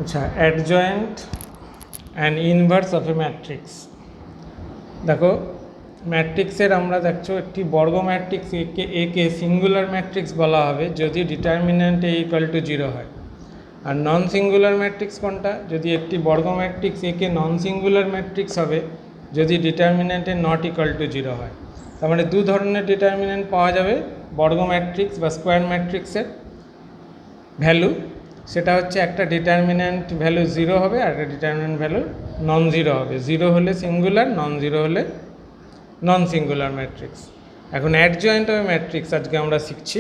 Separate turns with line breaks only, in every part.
আচ্ছা, adjoint and inverse of A matrix. দেখো, ম্যাট্রিক্সের আমরা দেখছো একটি বর্গ ম্যাট্রিক্স একে সিঙ্গুলার ম্যাট্রিক্স বলা হবে যদি ডিটারমিন্যান্ট এ ইকুয়াল টু 0 হয়। আর নন সিঙ্গুলার ম্যাট্রিক্স কোনটা? যদি একটি বর্গ ম্যাট্রিক্স একে নন সিঙ্গুলার ম্যাট্রিক্স হবে যদি determinant A not equal to 0 হয়। তার মানে দু ধরনের ডিটারমিন্যান্ট পাওয়া যাবে বর্গ ম্যাট্রিক্স বা স্কোয়ার ম্যাট্রিক্সের ভ্যালু। সেটা হচ্ছে একটা ডিটারমিন্যান্ট ভ্যালু 0 হবে আর একটা ডিটারমিন্যান্ট ভ্যালু নন 0 হবে। 0 হলে সিঙ্গুলার, নন 0 হলে নন সিঙ্গুলার ম্যাট্রিক্স। এখন অ্যাডজয়েন্ট অফ ম্যাট্রিক্স আজকে আমরা শিখছি।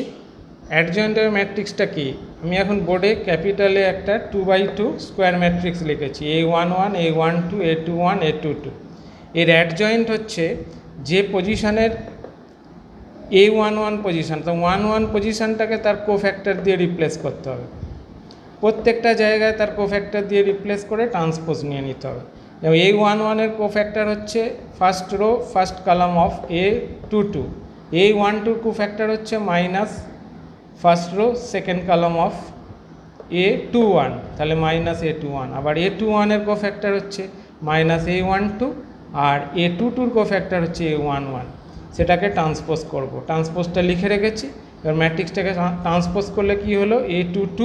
অ্যাডজয়েন্ট অফ ম্যাট্রিক্সটা কি? আমি এখন বোর্ডে ক্যাপিটালে একটা 2x2 স্কোয়ার ম্যাট্রিক্স লিখেছি, A11, A12, A21, A22। এর অ্যাডজয়েন্ট হচ্ছে যে পজিশনের A11 পজিশন, তো 1 পজিশনটাকে তার কোফ্যাক্টর দিয়ে রিপ্লেস করতে হবে। প্রত্যেকটা জায়গায় তার কোফ্যাক্টর দিয়ে রিপ্লেস করে ট্রান্সপোজ নিয়ে নিতে হবে। এবং A11 এর কোফ্যাক্টর হচ্ছে first row first column of A22। A12 cofactor হচ্ছে minus first row second column of A21, তাহলে মাইনাস A21। আবার A21 এর কোফ্যাক্টর হচ্ছে মাইনাস A12 আর A22 কোফ্যাক্টর হচ্ছে A11। সেটাকে ট্রান্সপোজ করব, ট্রান্সপোজটা লিখে রেখেছি। এবার ম্যাট্রিক্সটাকে ট্রান্সপোজ করলে কি হলো? A22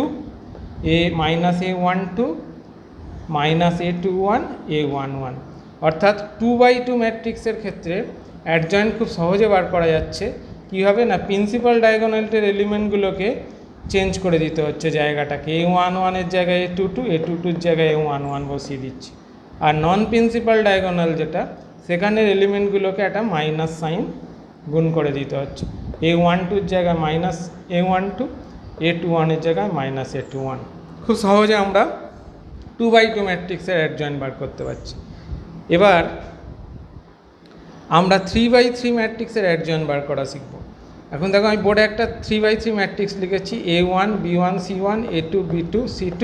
A minus A12 minus A21 A11। অর্থাৎ 2x2 ম্যাট্রিক্সের ক্ষেত্রে অ্যাডজয়েন্ট খুব সহজে বার করা যাচ্ছে। কীভাবে না, প্রিন্সিপাল ডায়াগোনালটের এলিমেন্টগুলোকে চেঞ্জ করে দিতে হচ্ছে জায়গাটাকে। A11 এর জায়গায় A22, A22 জায়গায় A11 বসিয়ে দিচ্ছি। আর নন প্রিন্সিপাল ডায়াগোনাল যেটা, সেখানের এলিমেন্টগুলোকে একটা মাইনাস সাইন গুণ করে দিতে হচ্ছে। A12 জায়গায় মাইনাস A12, A21 এর জায়গায় মাইনাস A21। খুব সহজে আমরা 2x2 ম্যাট্রিক্সের অ্যাডজয়েন্ট বার করতে পারছি। এবার আমরা 3x3 ম্যাট্রিক্সের অ্যাডজয়েন্ট বার করা শিখব। এখন দেখো, আমি বোর্ডে একটা 3x3 ম্যাট্রিক্স লিখেছি, A1 B1 C1 A2 B2 C2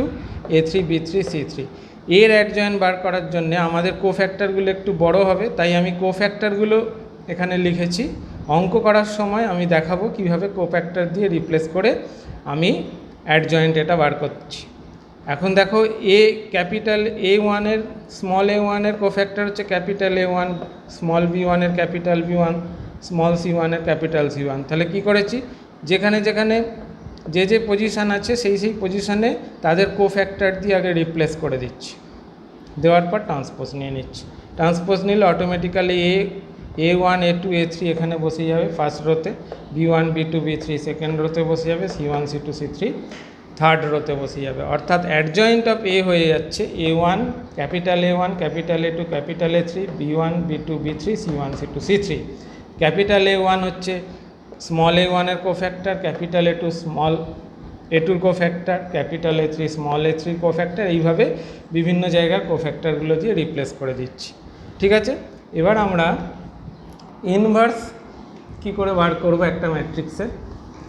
A3 B3 C3। এর অ্যাডজয়েন্ট বার করার জন্য আমাদের কোফ্যাক্টরগুলো একটু বড় হবে, তাই আমি কোফ্যাক্টরগুলো এখানে লিখেছি। অঙ্ক করার সময় আমি দেখাবো কিভাবে কোফ্যাক্টর দিয়ে রিপ্লেস করে আমি অ্যাডজয়েন্ট এটা বার করছি। এখন দেখো, ক্যাপিটাল A1 এর স্মল a1 এর কোফ্যাক্টর হচ্ছে ক্যাপিটাল A1, স্মল B1 এর ক্যাপিটাল B1, স্মল C1 এর ক্যাপিটাল C1। তাহলে কি করেছি, যেখানে যেখানে যে পজিশান আছে সেই পজিশানে তাদের কোফ্যাক্টর দিয়ে আগে রিপ্লেস করে দিচ্ছি। দেওয়ার পর ট্রান্সপোজ নিয়ে নিচ্ছি। ট্রান্সপোজ নিলে অটোমেটিক্যালি A1 A2 A3 এখানে বসে যাবে first রোতে, B1 B2 B3 second রোতে বসে যাবে, C1 C2 C3 থার্ড রোতে বসে যাবে। অর্থাৎ অ্যাডজয়েন্ট অফ A হয়ে যাচ্ছে A1 capital A1 capital A2 capital A3 B1 B2 B3 C1 C2 C3। Capital A1 হচ্ছে স্মল A1 এর cofactor, capital A2 small A2 cofactor, capital A3 small A3 cofactor. এইভাবে বিভিন্ন জায়গার কোফ্যাক্টরগুলো দিয়ে replace করে দিচ্ছি। ঠিক আছে, এবার আমরা ইনভার্স কি করে বার করব একটা ম্যাট্রিক্সে,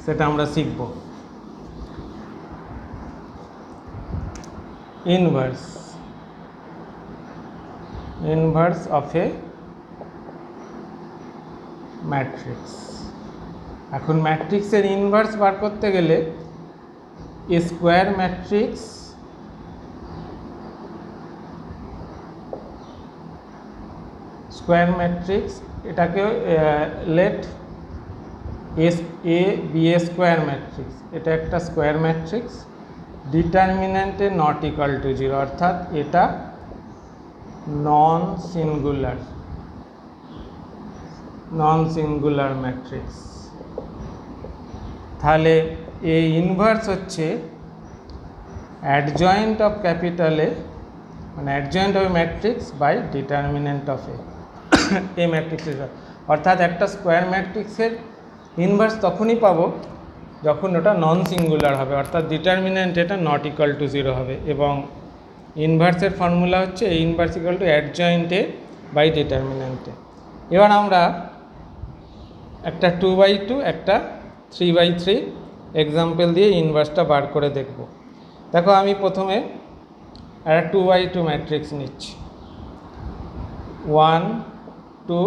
সেটা আমরা শিখব। Inverse of A matrix. এখন ম্যাট্রিক্সের ইনভার্স বার করতে গেলে স্কোয়ার ম্যাট্রিক্স এটাকে let be A square matrix. এটা একটা স্কোয়ার ম্যাট্রিক্স, ডিটারমিন্যান্টে নট ইকুয়াল টু 0, অর্থাৎ এটা নন সিঙ্গুলার ম্যাট্রিক্স। তাহলে এই ইনভার্স হচ্ছে অ্যাডজয়েন্ট অফ ক্যাপিটাল এ, মানে adjoint of matrix by determinant of A ম্যাট্রিক্সের। অর্থাৎ একটা স্কোয়ার ম্যাট্রিক্সের ইনভার্স তখনই পাবো যখন ওটা নন সিঙ্গুলার হবে, অর্থাৎ ডিটারমিন্যান্ট এটা নট ইকুয়াল টু 0 হবে। এবং ইনভার্সের ফর্মুলা হচ্ছে inverse equal to adjoint A by determinant A. এবার আমরা একটা 2x2 একটা 3x3 এক্সাম্পল দিয়ে ইনভার্সটা বার করে দেখব। দেখো, আমি প্রথমে একটা 2x2 ম্যাট্রিক্স নিচ্ছি, 1 2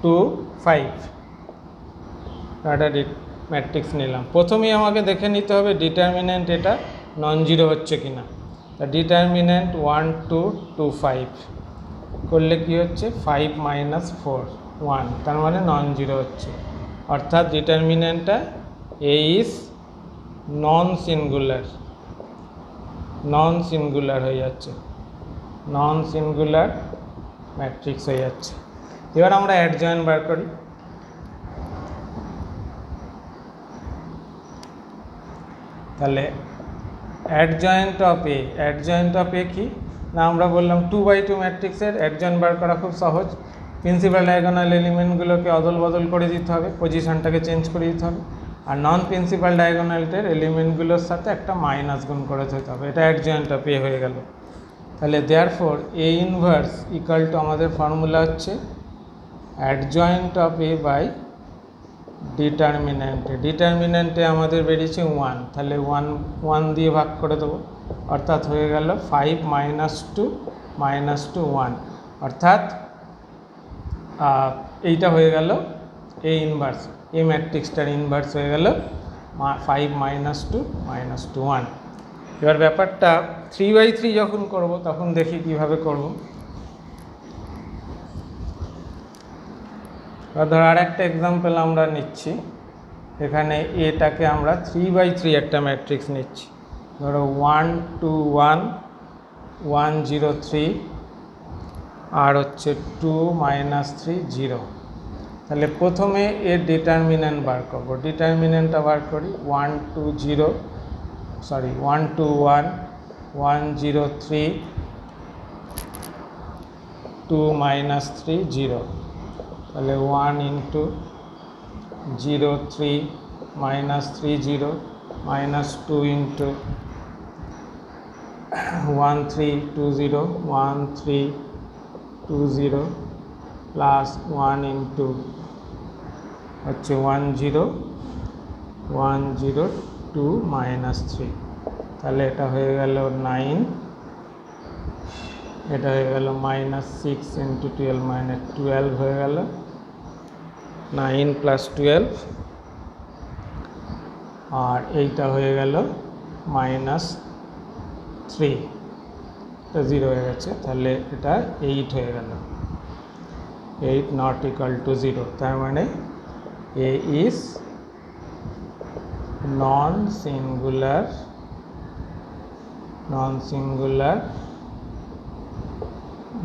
2 5। একটা ম্যাট্রিক্স নিলাম। প্রথমেই আমাকে দেখে নিতে হবে ডিটারমিন্যান্ট এটা নন জিরো হচ্ছে কি না। তা ডিটারমিন্যান্ট 1 2 2 5 করলে কি হচ্ছে 5 মাইনাস 4 1, তার মানে নন জিরো হচ্ছে, অর্থাৎ ডিটারমিন্যান্টটা এ ইজ নন সিঙ্গুলার হয়ে যাচ্ছে, নন সিঙ্গুলার ম্যাট্রিক্স হয়ে যাচ্ছে। এবার আমরা অ্যাডজয়েন্ট বার করি। তাহলে অ্যাডজয়েন্ট অফ এ কি না, আমরা বললাম 2/2 ম্যাট্রিক্সের অ্যাডজয়েন্ট বার করা খুব সহজ। প্রিন্সিপাল ডায়াগোনাল এলিমেন্টগুলোকে অদল বদল করে দিতে হবে, পজিশনটাকে চেঞ্জ করে দিতে হবে, আর নন প্রিন্সিপাল ডায়াগোনালটের এলিমেন্টগুলোর সাথে একটা মাইনাস গুণ করে দিতে হবে। এটা অ্যাডজয়েন্ট অফ এ হয়ে গেল। তাহলে therefore A inverse equal two, আমাদের ফর্মুলা হচ্ছে অ্যাডজয়েন্ট অফ এ বাই ডিটারমিন্যান্টে আমাদের বেরিয়েছে 1, তাহলে 1 দিয়ে ভাগ করে দেবো, অর্থাৎ হয়ে গেল 5 মাইনাস টু 1, অর্থাৎ এইটা হয়ে গেল এ ইনভার্স, এই ম্যাট্রিক্সটার ইনভার্স হয়ে গেল 5 মাইনাস টু 1। এবার ব্যাপারটা 3/3 যখন করব তখন দেখি কিভাবে করব। ধর আর একটা এক্সাম্পল আমরা নিচ্ছি, এখানে এটাকে আমরা 3/3 একটা ম্যাট্রিক্স নিচ্ছি। ধরো 1 2 1 1 0 3 আর হচ্ছে 2 মাইনাস 3 0। তাহলে প্রথমে এর ডিটারমিন্যান্ট বার করবো, ডিটারমিন্যান্টটা বার করি 1 2 1 1 0 3 2 মাইনাস 3 0। তাহলে 1 into 0 3 minus 3 0 minus 2 into 1 3 2 0 1 3 2 0 plus 1 into হচ্ছে 1 0 1 0 2 মাইনাস 3। তাহলে এটা হয়ে গেল 9, এটা হয়ে গেল মাইনাস 6 ইন্টু 12 মাইনাস 12 হয়ে গেল 9 প্লাস 12, আর এইটা হয়ে গেল মাইনাস 3, এটা 0 হয়ে গেছে, তাহলে এটা 8 হয়ে গেল, 8 নট ইকুয়াল টু 0। তার মানে এ ইজ নন সিঙ্গুলার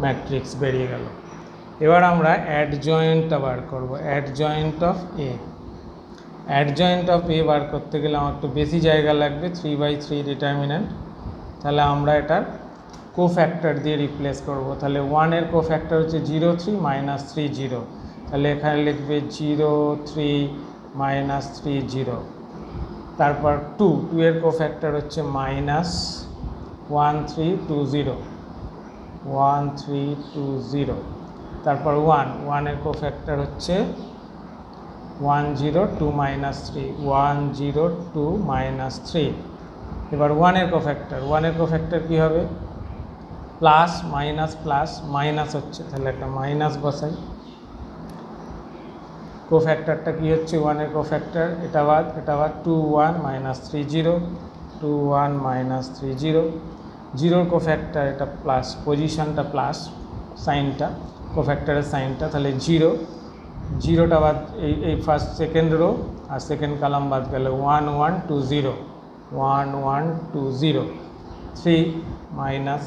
ম্যাট্রিক্স বেরিয়ে গেল। এবার আমরা অ্যাডজয়েন্টটা বার করব, অ্যাডজয়েন্ট অফ এ বার করতে গেলে আমার একটু বেশি জায়গা লাগবে, 3/3 ডিটারমিন্যান্ট। তাহলে আমরা এটার কোফ্যাক্টর দিয়ে রিপ্লেস করব। তাহলে 1 এর কোফ্যাক্টর হচ্ছে 0 3 মাইনাস 3 0, তাহলে এখানে লিখবে 0 3 মাইনাস 3 0। তারপর 2 এর কোফ্যাক্টর হচ্ছে মাইনাস 1 3 2 0 1 3 2 0। তারপর 1 এর কোফ্যাক্টর হচ্ছে 1 0 2 মাইনাস 3 1 0 2 মাইনাস 3। এবার 1 এর কোফ্যাক্টর কী হবে, প্লাস মাইনাস হচ্ছে, তাহলে একটা মাইনাস বসাই। কোফ্যাক্টরটা কী হচ্ছে 1 এর কোফ্যাক্টর, এটা বাদ 2 1 মাইনাস 3 0 2 1 মাইনাস 3 0। 0 কোফ্যাক্টর এটা প্লাস, পজিশনটা প্লাস, সাইনটা কোফ্যাক্টরের সাইনটা, তাহলে 0টা বাদ, এই ফার্স্ট সেকেন্ড রো আর সেকেন্ড কলাম বাদ গেল 1 1 2 0 1 1 2 0। 3 মাইনাস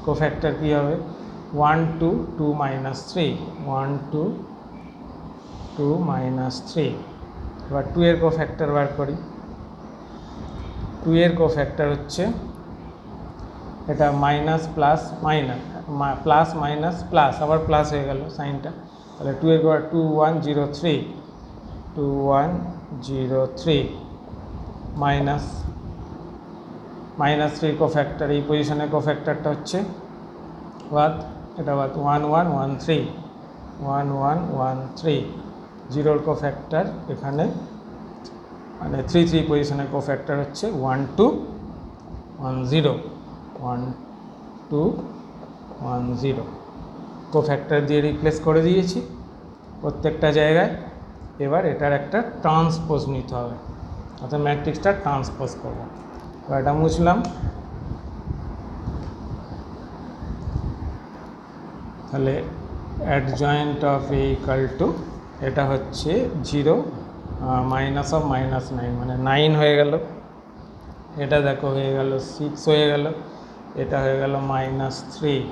কোফ্যাক্টর কী হবে 1 2 2 মাইনাস 3 1 2 2 মাইনাস 3। এবার 2 এর কোফ্যাক্টর বার করি। 2 এর কোফ্যাক্টর হচ্ছে এটা মাইনাস প্লাস মাইনাস প্লাস আবার প্লাস হয়ে গেল সাইনটা, তাহলে 2 এর 2 1 0 3 2 1 0 3 মাইনাস 3 কোফ্যাক্টর, এই পজিশনের কোফ্যাক্টরটা হচ্ছে এটা 1 1 1 3 1 1 1 3। 0 কোফ্যাক্টর এখানে মানে 3 3 পজিশনের কোফ্যাক্টর হচ্ছে 1 2 1 0 1 2 1 0। কোফ্যাক্টর দিয়ে রিপ্লেস করে দিয়েছি প্রত্যেকটা জায়গায়। এবার এটার একটা ট্রান্সপোজ নিতে হবে, অর্থাৎ ম্যাট্রিক্সটা ট্রান্সপোজ করব। এবার এটা মুছলাম, তাহলে adjoint of A equal to, এটা হচ্ছে 0 মাইনাস অফ -9 মানে 9 হয়ে গেল, এটা দেখো হয়ে গেল 6 হয়ে গেল, এটা হয়ে গেল -3।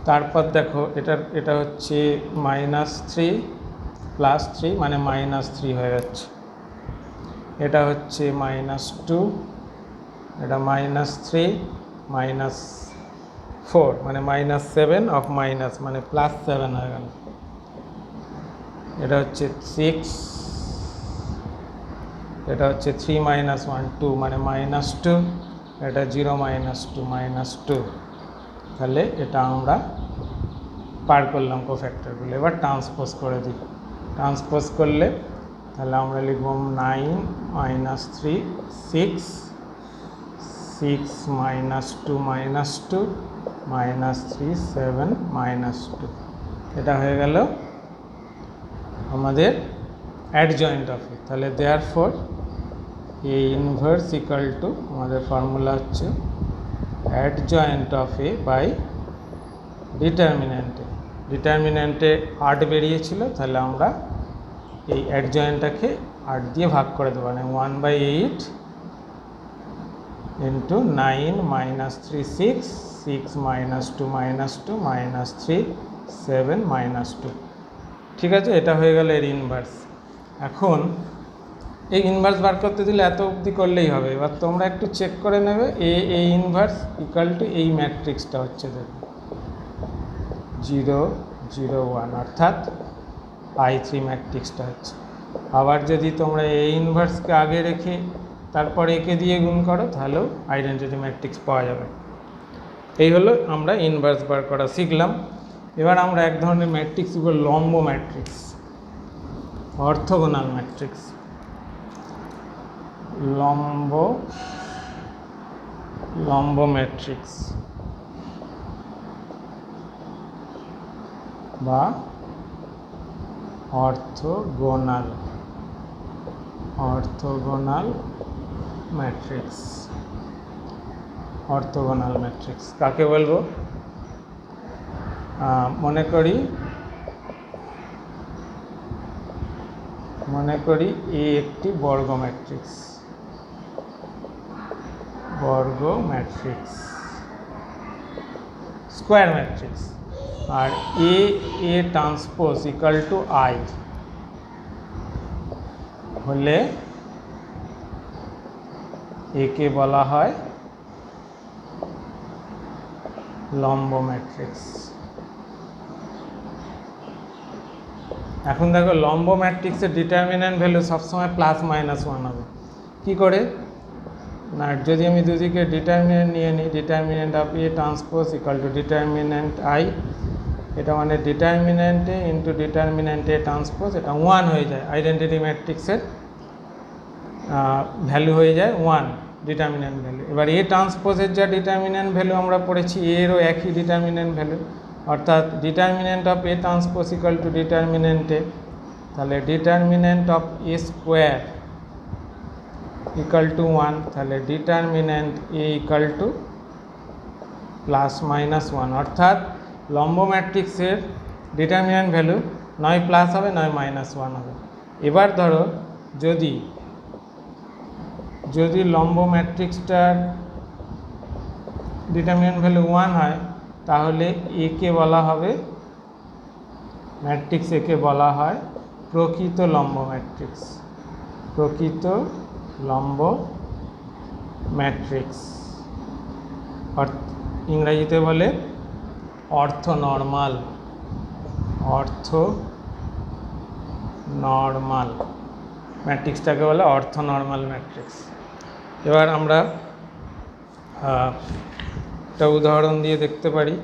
তারপর দেখো এটা হচ্ছে -3 +3 মানে -3 হয়ে যাচ্ছে, এটা হচ্ছে -2, এটা -3 -4 মানে -7 অফ মাইনাস মানে +7 হয়ে গেল, এটা হচ্ছে 6, এটা হচ্ছে 3 - 1 2 মানে -2, এটা 0 - 2 তাহলে এটা আমরা পার করলাম কোফ্যাক্টরগুলো। এবার ট্রান্সপোজ করে দিই, ট্রান্সপোজ করলে তাহলে আমরা লিখব 9 - 3 6 6 - 2 -2 -3 7 -2, এটা হয়ে গেল আমাদের অ্যাডজয়েন্ট অফ এ। তাহলে therefore A inverse equal to, আমাদের ফর্মুলা হচ্ছে অ্যাডজয়েন্ট অফ এ বাই ডিটারমিন্যান্টে। ডিটারমিন্যান্টে 8 বেরিয়েছিল, তাহলে আমরা এই অ্যাডজয়েন্টটাকে 8 দিয়ে ভাগ করে দেবো, মানে 1/8 ইন্টু 9 - 3 6 6 - 2 -2 -3 7 -2। ঠিক আছে, এটা হয়ে গেল এর ইনভার্স। এখন এই ইনভার্স বার করতে দিলে এত অবধি করলেই হবে। এবার তোমরা একটু চেক করে নেবে, এ ইনভার্স ইকাল টু এই ম্যাট্রিক্সটা হচ্ছে দেখো 0 0 1, অর্থাৎ I3 ম্যাট্রিক্সটা হচ্ছে। আবার যদি তোমরা এ ইনভার্সকে আগে রেখে তারপর একে দিয়ে গুণ করো, তাহলেও আইডেন্টিটি ম্যাট্রিক্স পাওয়া যাবে। এই হলো আমরা ইনভার্স বার করা শিখলাম। এবার আমরা এক ধরনের ম্যাট্রিক্স উপর লম্ব ম্যাট্রিক্স, অর্থোগোনাল ম্যাট্রিক্স, লম্ব ম্যাট্রিক্স বা অর্থোগোনাল ম্যাট্রিক্স। অর্থোগোনাল ম্যাট্রিক্স কাকে বলবো? মনে করি এ একটি বর্গ ম্যাট্রিক্স, স্কোয়ার ম্যাট্রিক্স, আর A transpose equal to I হলে একে বলা হয় লম্ব ম্যাট্রিক্স। এখন দেখো লম্ব ম্যাট্রিক্সের ডিটারমিন্যান্ট ভ্যালু সবসময় +-1 হবে। কি করে না, যদি আমি দুদিকে ডিটারমিন্যান্ট নিয়ে নিই, determinant of A transpose equal two determinant I, এটা মানে ডিটারমিন্যান্টে ইন্টু ডিটারমিন্যান্টে ট্রান্সপোজ, এটা 1 হয়ে যায়। আইডেন্টিটি ম্যাট্রিক্সের ভ্যালু হয়ে যায় 1 ডিটারমিন্যান্ট ভ্যালু। এবার এ ট্রান্সপোজের যা ডিটারমিন্যান্ট ভ্যালু আমরা পড়েছি, এরও একই ডিটারমিন্যান্ট ভ্যালু, অর্থাৎ determinant of A transpose equal to ডিটারমিন্যান্টে, তাহলে determinant of A square equal to 1, তাহলে ডিটারমিন্যান্ট এ ইকাল টু +-1, অর্থাৎ লম্ব ম্যাট্রিক্সের ডিটারমিন্যান্ট ভ্যালু নয় প্লাস হবে নয় -1 হবে। এবার ধরো যদি লম্ব ম্যাট্রিক্সটার ডিটারমিন্যান্ট ভ্যালু 1 হয়, তাহলে একে বলা হবে, ম্যাট্রিক্স একে বলা হয় প্রকৃত লম্ব ম্যাট্রিক্স, প্রকৃত লম্ব ম্যাট্রিক্স, ইংরেজিতে বলে অর্থোনর্মাল ম্যাট্রিক্সটাকে বলে অর্থোনর্মাল ম্যাট্রিক্স। এবার আমরা একটা উদাহরণ দিয়ে দেখতে পারি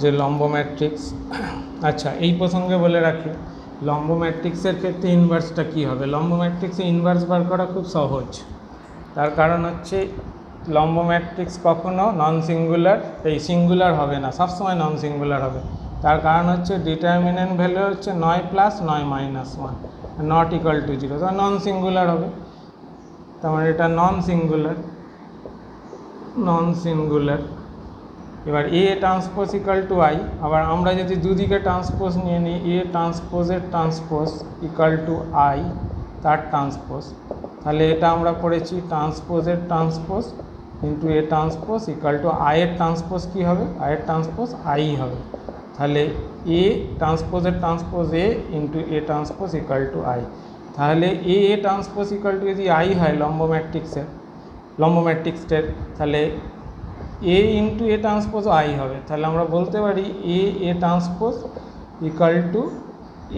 যে লম্ব ম্যাট্রিক্স। আচ্ছা, এই প্রসঙ্গে বলে রাখি, লম্ব ম্যাট্রিক্সের ক্ষেত্রে ইনভার্সটা কী হবে। লম্ব ম্যাট্রিক্সে ইনভার্স বার করা খুব সহজ, তার কারণ হচ্ছে লম্ব ম্যাট্রিক্স কখনো নন সিঙ্গুলার, এই সিঙ্গুলার হবে না, সবসময় নন সিঙ্গুলার হবে। তার কারণ হচ্ছে ডিটারমিনেন্ট ভ্যালু হচ্ছে 9 plus 9 minus 1, not equal to 0, তো নন সিঙ্গুলার হবে। তার মানে এটা নন সিঙ্গুলার। এবার A transpose equal to I, আবার আমরা যদি দুদিকে ট্রান্সপোজ নিয়ে নিই, এ ট্রান্সপোজের ট্রান্সপোজ ইকাল টু আই তার ট্রান্সপোজ, তাহলে এটা আমরা পড়েছি ট্রান্সপোজের transpose into A transpose equal to আয়ের ট্রান্সপোজ কী হবে, আয়ের ট্রান্সপোজ আই হবে। তাহলে এ ট্রান্সপোজের transpose A into A transpose equal to I, তাহলে এ ট্রান্সপোজ ইকাল টু যদি আই হয় লম্ব ম্যাট্রিক্সের, তাহলে A into A transpose I হবে। তাহলে আমরা বলতে পারি এ transpose equal two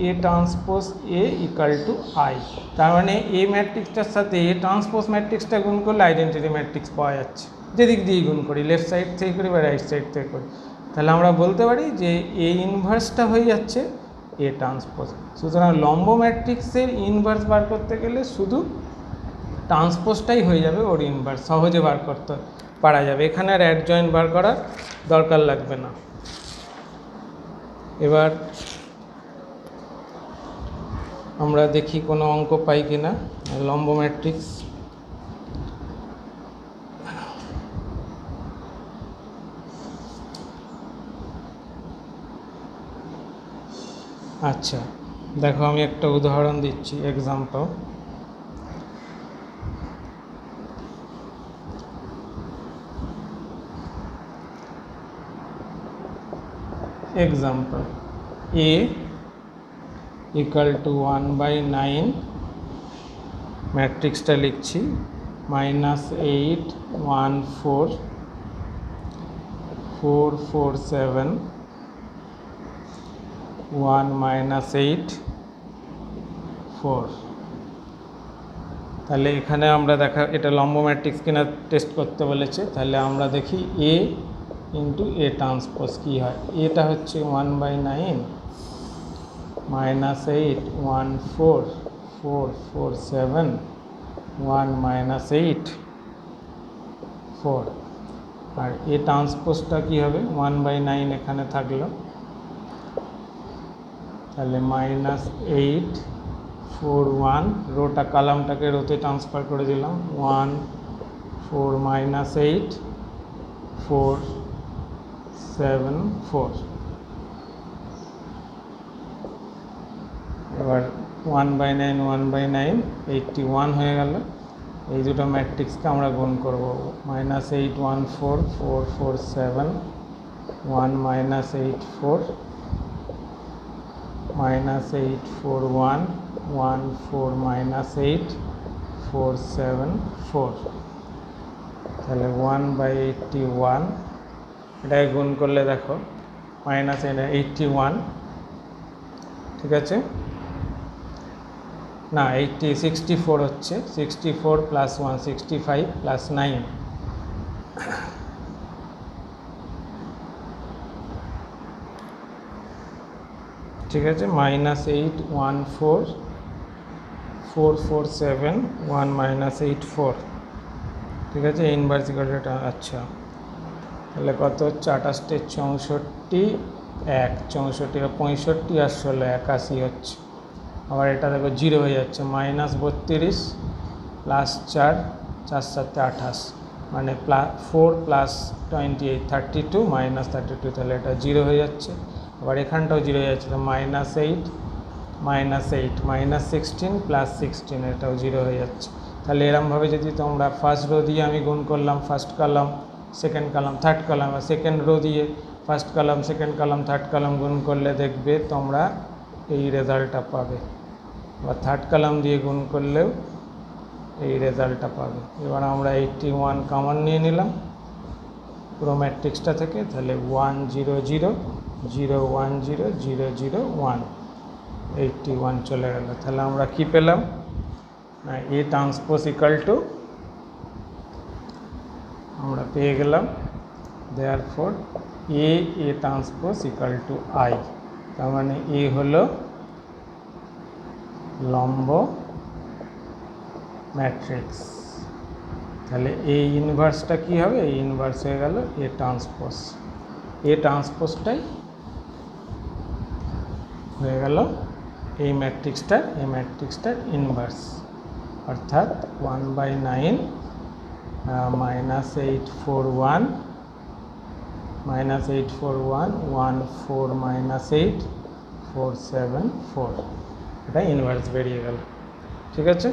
A transpose A equal to I. তার মানে এ ম্যাট্রিক্সটার সাথে এ ট্রান্সপোজ ম্যাট্রিক্সটা গুণ করলে আইডেন্টিটি ম্যাট্রিক্স পাওয়া যাচ্ছে, যেদিক দিয়ে গুণ করি, লেফট সাইড থেকে করি বা রাইট সাইড থেকে করি। তাহলে আমরা বলতে পারি যে এ ইনভার্সটা হয়ে যাচ্ছে এ ট্রান্সপোজ। সুতরাং লম্ব ম্যাট্রিক্সের ইনভার্স বার করতে গেলে শুধু ট্রান্সপোজটাই হয়ে যাবে ওর ইনভার্স, সহজে বার করতে পারা যাবে, এখানে আর অ্যাডজয়েন্ট বার করার দরকার লাগবে না। এবার আমরা দেখি কোনো অঙ্ক পাই কিনা লম্ব ম্যাট্রিক্স। আচ্ছা দেখো, আমি একটা উদাহরণ দিচ্ছি, এক্সাম্পল। A ইকাল টু 1/9, ম্যাট্রিক্সটা লিখছি -8 1 4 4 4 7 1 -8 4। তাহলে এখানে আমরা এটা লম্ব ম্যাট্রিক্স কিনা টেস্ট করতে বলেছে, তাহলে আমরা দেখি এ ইন্টু এ ট্রান্সপোজ কী হয়। এটা হচ্ছে 1/9 -8 1 4 4 4 7 1 -8 4, আর এ ট্রান্সপোজটা কী হবে 1/9 এখানে থাকলো, তাহলে -8 4 1, রোটা কলামটাকে রোতে ট্রান্সফার করে দিলাম, 1 4 -8 4 7 4। এবার 1/9 1/9 81 হয়ে গেল। এই দুটো ম্যাট্রিক্সকে আমরা গুণ করব, -8 1 4 4 4 7 1 -8 4 -8 4 1 1 4 -8 4 7 4, তাহলে 1/81, এটাকে গুণ করলে দেখো -81, ঠিক আছে না 64 হচ্ছে, 64 + 1 65 + 9, ঠিক আছে -8 1 4 4 4 7 1 -8 4, ঠিক আছে ইনভার্স ইকুয়াল টু এটা। আচ্ছা তাহলে কত হচ্ছে 28 64 1 64 65 আর 16 81 হচ্ছে। আবার এটা দেখো 0 হয়ে যাচ্ছে, -32 + 4 4 7 28, মানে 4 + 28 32 -32, তাহলে এটা 0 হয়ে যাচ্ছে। আবার এখানটাও 0 হয়ে যাচ্ছে, -8 -16 + 16, এটাও 0 হয়ে যাচ্ছে। তাহলে এরমভাবে যদি তোমরা ফার্স্ট রো দিয়ে আমি গুণ করলাম first column second column third column, আর সেকেন্ড রো দিয়ে first column second column third column গুণ করলে দেখবে তোমরা এই রেজাল্টটা পাবে, বা থার্ড কলাম দিয়ে গুণ করলেও এই রেজাল্টটা পাবে। এবার আমরা 81 কমন নিয়ে নিলাম পুরো ম্যাট্রিক্সটা থেকে, তাহলে 1 0 0 0 1 0 0 0 1, 81 চলে গেল। তাহলে আমরা কি পেলাম না এ ট্রান্সপোজ ইকাল টু, আমরা পেয়ে গেলাম therefore A transpose equal to I, তার মানে এ হলো লম্ব ম্যাট্রিক্স। তাহলে এই ইনভার্সটা কি হবে, এই ইনভার্স হয়ে গেল এ ট্রান্সপোজ, এ ট্রান্সপোজটাই হয়ে গেল এই ম্যাট্রিক্সটার ইনভার্স, অর্থাৎ 1/9 -841 -841 -8 474 এটা ইনভার্স বেরিয়ে গেল। ঠিক আছে।